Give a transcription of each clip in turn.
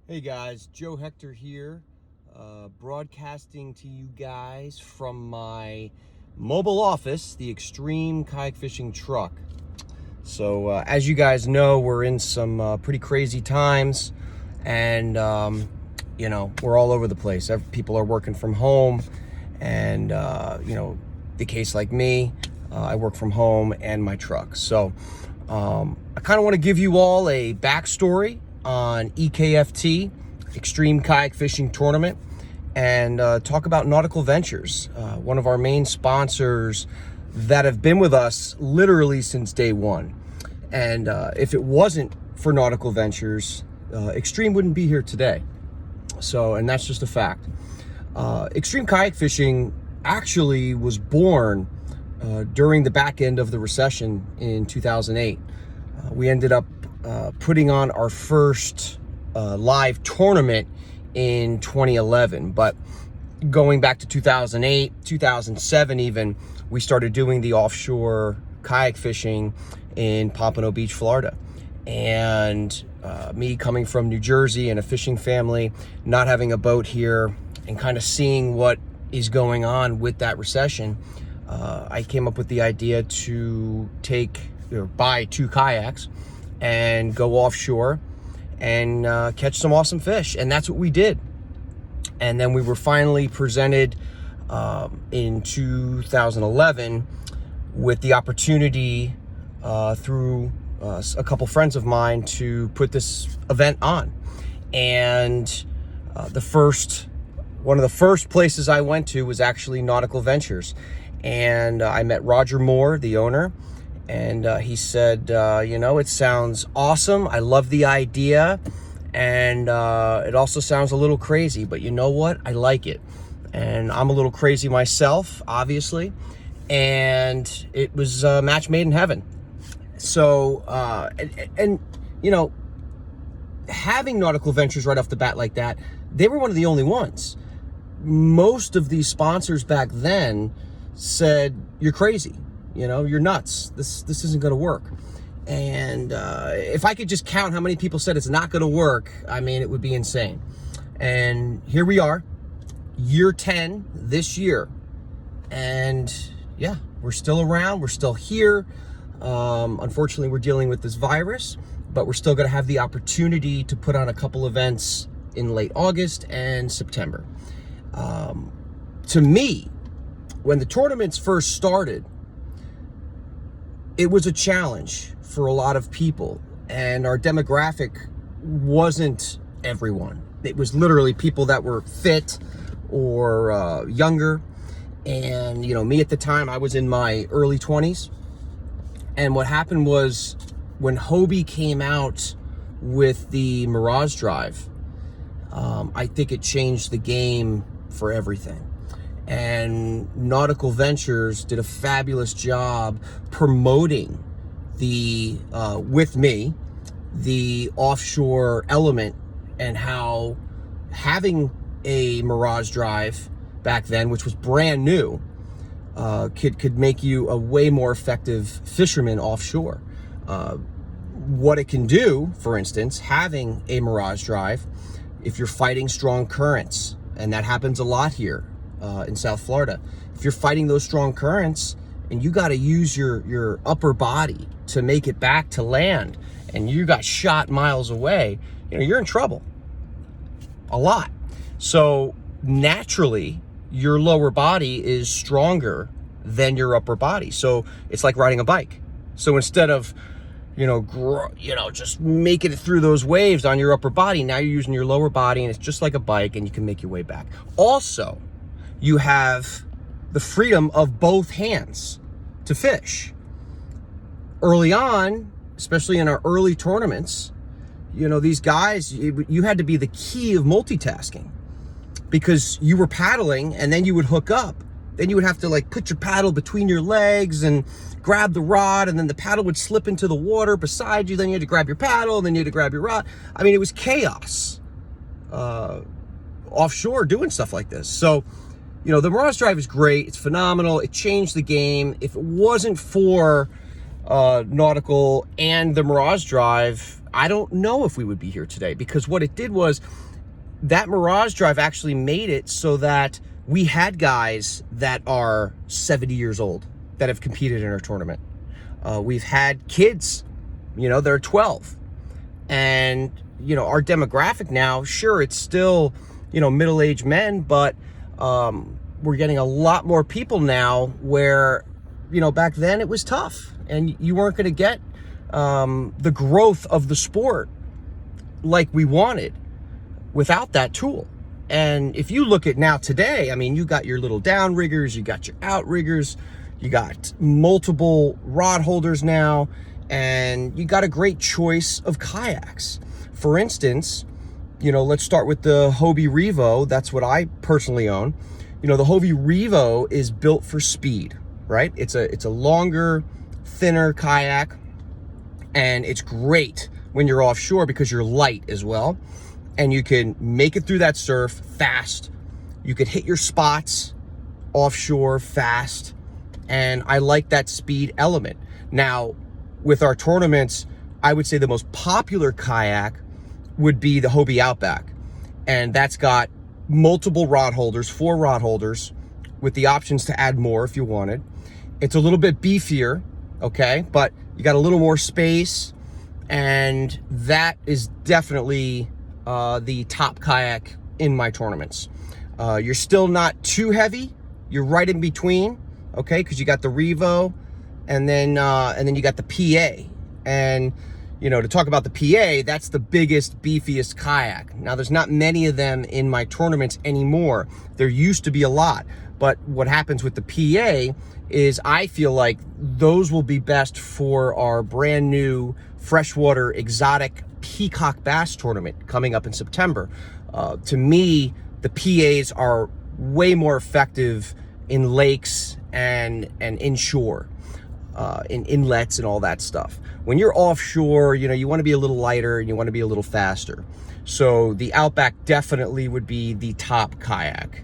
Hey guys, Joe Hector here, broadcasting to you guys from my mobile office, the Extreme Kayak Fishing truck. So as you guys know, we're in some pretty crazy times, and we're all over the place. People are working from home, and the case like me, I work from home and my truck. So I kind of want to give you all a backstory on EKFT, Extreme Kayak Fishing Tournament, and talk about Nautical Ventures, one of our main sponsors that have been with us literally since day one. And if it wasn't for Nautical Ventures, Extreme wouldn't be here today. So, and that's just a fact. Extreme Kayak Fishing actually was born during the back end of the recession in 2008. We ended up putting on our first live tournament in 2011, but going back to 2008, 2007 even, we started doing the offshore kayak fishing in Pompano Beach, Florida. And me coming from New Jersey and a fishing family, not having a boat here, and kind of seeing what is going on with that recession, I came up with the idea to buy 2 kayaks and go offshore and catch some awesome fish. And that's what we did. And then we were finally presented in 2011 with the opportunity through a couple friends of mine to put this event on. And one of the first places I went to was actually Nautical Ventures. And I met Roger Moore, the owner. And he said, it sounds awesome. I love the idea. And it also sounds a little crazy, but you know what? I like it. And I'm a little crazy myself, obviously. And it was a match made in heaven. So, having Nautical Ventures right off the bat like that, they were one of the only ones. Most of these sponsors back then said, you're crazy. You're nuts. This isn't going to work. And if I could just count how many people said it's not going to work, I mean, it would be insane. And here we are, year 10 this year. And yeah, we're still around. We're still here. Unfortunately, we're dealing with this virus, but we're still going to have the opportunity to put on a couple events in late August and September. To me, when the tournaments first started, it was a challenge for a lot of people, and our demographic wasn't everyone. It was literally people that were fit or younger. And, me at the time, I was in my early 20s. And what happened was when Hobie came out with the Mirage Drive, I think it changed the game for everything. And Nautical Ventures did a fabulous job promoting with me, the offshore element, and how having a Mirage Drive back then, which was brand new, could make you a way more effective fisherman offshore. What it can do, for instance, having a Mirage Drive, if you're fighting strong currents, and that happens a lot here in South Florida. If you're fighting those strong currents and you got to use your upper body to make it back to land, and you got shot miles away, you're in trouble a lot. So naturally, your lower body is stronger than your upper body. So it's like riding a bike. So instead of just making it through those waves on your upper body, now you're using your lower body, and it's just like a bike, and you can make your way back. Also, you have the freedom of both hands to fish. Early on, especially in our early tournaments, these guys, you had to be the key of multitasking, because you were paddling and then you would hook up. Then you would have to put your paddle between your legs and grab the rod, and then the paddle would slip into the water beside you. Then you had to grab your paddle, and then you had to grab your rod. I mean, it was chaos offshore doing stuff like this. So, the Mirage Drive is great. It's phenomenal. It changed the game. If it wasn't for Nautical and the Mirage Drive, I don't know if we would be here today, because what it did was that Mirage Drive actually made it so that we had guys that are 70 years old that have competed in our tournament. We've had kids, they're 12. And, our demographic now, sure, it's still, middle-aged men, but we're getting a lot more people now where, back then it was tough. And you weren't going to get the growth of the sport like we wanted without that tool. And if you look at now today, I mean, you got your little downriggers, you got your outriggers, you got multiple rod holders now, and you got a great choice of kayaks. For instance, let's start with the Hobie Revo. That's what I personally own. The Hobie Revo is built for speed, right? It's a longer, thinner kayak, and it's great when you're offshore because you're light as well, and you can make it through that surf fast. You could hit your spots offshore fast, and I like that speed element. Now, with our tournaments, I would say the most popular kayak would be the Hobie Outback, and that's got multiple rod holders, 4 rod holders, with the options to add more if you wanted. It's a little bit beefier, okay, but you got a little more space, and that is definitely the top kayak in my tournaments. You're still not too heavy. You're right in between, okay, because you got the Revo, and then you got the PA. And to talk about the PA, that's the biggest, beefiest kayak. Now, there's not many of them in my tournaments anymore. There used to be a lot, but what happens with the PA is I feel like those will be best for our brand new freshwater exotic peacock bass tournament coming up in September. To me, the PAs are way more effective in lakes and inshore, in inlets and all that stuff. When you're offshore, you want to be a little lighter and you want to be a little faster. So the Outback definitely would be the top kayak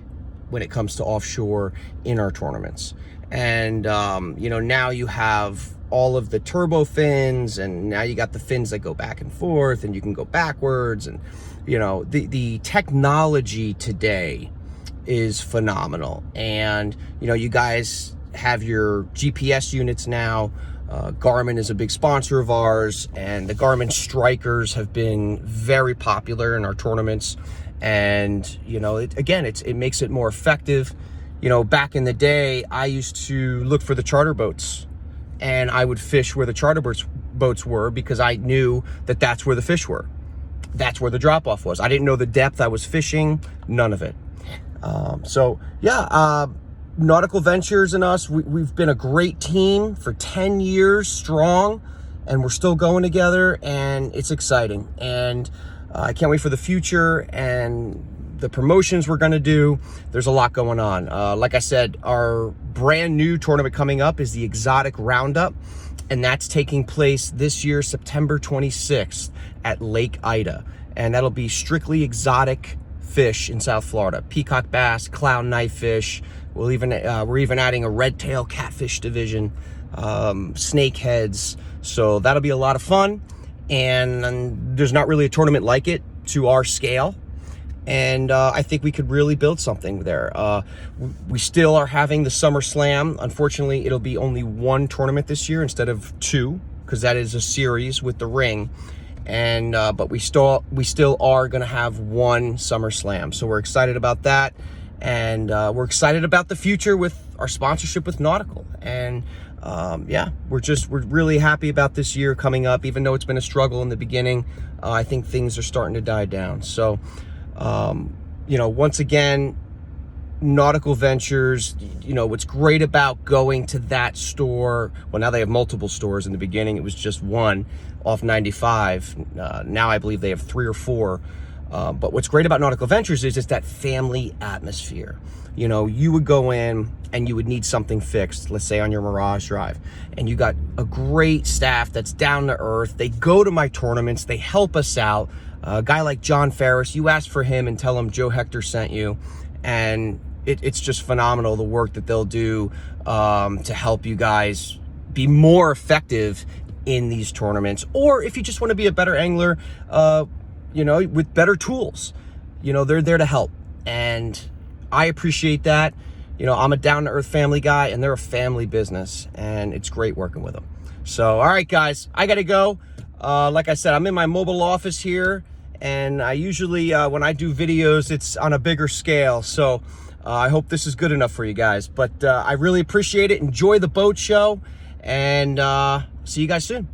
when it comes to offshore in our tournaments. And now you have all of the turbo fins, and now you got the fins that go back and forth, and you can go backwards, and the technology today is phenomenal. And you guys have your GPS units now. Garmin is a big sponsor of ours, and the Garmin Strikers have been very popular in our tournaments. And it makes it more effective. Back in the day, I used to look for the charter boats, and I would fish where the charter boats were, because I knew that that's where the fish were. That's where the drop-off was. I didn't know the depth I was fishing, none of it. Nautical Ventures and us, we've been a great team for 10 years strong, and we're still going together, and it's exciting. And I can't wait for the future and the promotions we're going to do. There's a lot going on. Like I said, our brand new tournament coming up is the Exotic Roundup, and that's taking place this year, September 26th at Lake Ida. And that'll be strictly exotic fish in South Florida. Peacock bass, clown knifefish. We're even adding a red tail catfish division, snakeheads. So that'll be a lot of fun. And there's not really a tournament like it to our scale. And I think we could really build something there. We still are having the Summer Slam. Unfortunately, it'll be only 1 tournament this year instead of 2, because that is a series with the ring. And but we still are going to have 1 Summer Slam. So we're excited about that. And we're excited about the future with our sponsorship with Nautical. And we're really happy about this year coming up. Even though it's been a struggle in the beginning, I think things are starting to die down. So once again, Nautical Ventures, what's great about going to that store, well, now they have multiple stores. In the beginning, it was just 1 off 95. Now I believe they have 3 or 4. But what's great about Nautical Ventures is it's that family atmosphere. You would go in and you would need something fixed, let's say on your Mirage Drive, and you got a great staff that's down to earth. They go to my tournaments, they help us out. A guy like John Ferris, you ask for him and tell him Joe Hector sent you, and it's just phenomenal, the work that they'll do to help you guys be more effective in these tournaments, or if you just want to be a better angler, you know, with better tools, you know, they're there to help. And I appreciate that. You know, I'm a down-to-earth family guy, and they're a family business, and it's great working with them. So, all right, guys, I got to go. Like I said, I'm in my mobile office here, and I usually, when I do videos, it's on a bigger scale. So I hope this is good enough for you guys. But I really appreciate it. Enjoy the boat show, and see you guys soon.